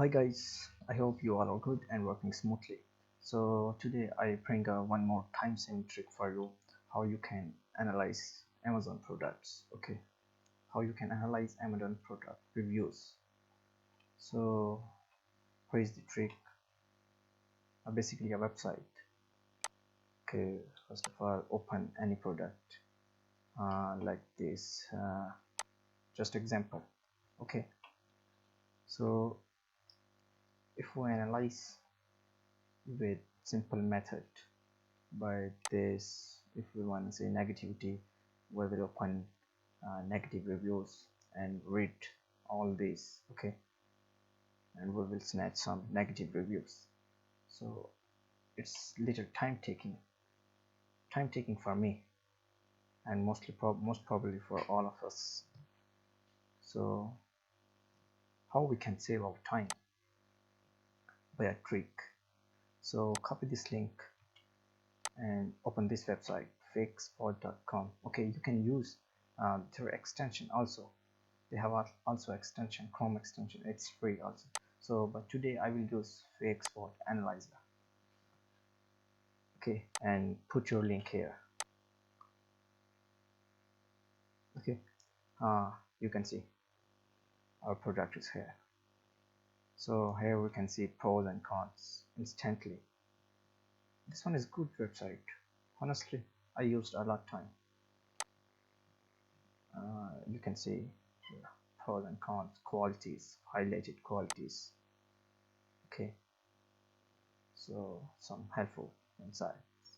Hi guys, I hope you all are good and working smoothly. So today I bring one more time saving trick for you, how you can analyze Amazon products. Okay, how you can analyze Amazon product reviews. So here is the trick. Basically a website. Okay, first of all open any product like this, just example. Okay, so if we analyze with simple method by this, if we want to say negativity, we will open negative reviews and read all these. Okay, and we will snatch some negative reviews. So it's little time taking for me, and most probably for all of us. So how we can save our time? By a trick. So copy this link and open this website, fakespot.com. Okay, you can use their extension also. They have also extension, Chrome extension. It's free also. So but today I will use fakespot analyzer. Okay, and put your link here. Okay, you can see our product is here. So here we can see pros and cons instantly. This one is good website. Honestly, I used a lot time. You can see here, pros and cons, qualities, highlighted qualities. Okay, so some helpful insights.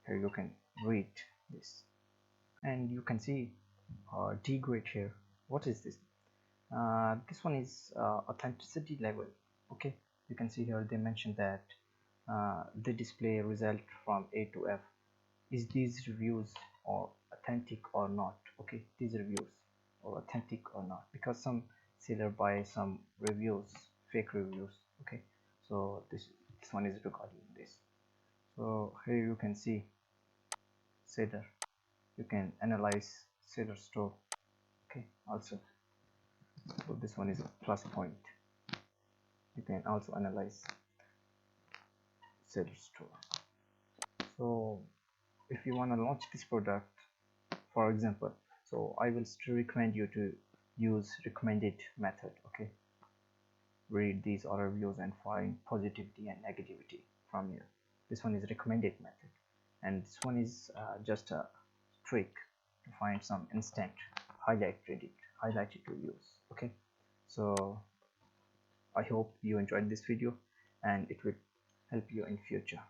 Here you can read this, and you can see D grade here. What is this? This one is authenticity level. Okay, you can see here they mentioned that they display a result from A to F. Is these reviews or authentic or not? Okay, these reviews or authentic or not, because some seller buy some reviews, fake reviews. Okay, so this one is regarding this. So here you can see seller, you can analyze seller store. Okay, also, so this one is a plus point. You can also analyze seller store. So if you want to launch this product, for example, so I will still recommend you to use recommended method. Okay, read these all reviews and find positivity and negativity from here. This one is recommended method, and this one is just a trick to find some instant highlighted reviews. Okay, so I hope you enjoyed this video and it will help you in future.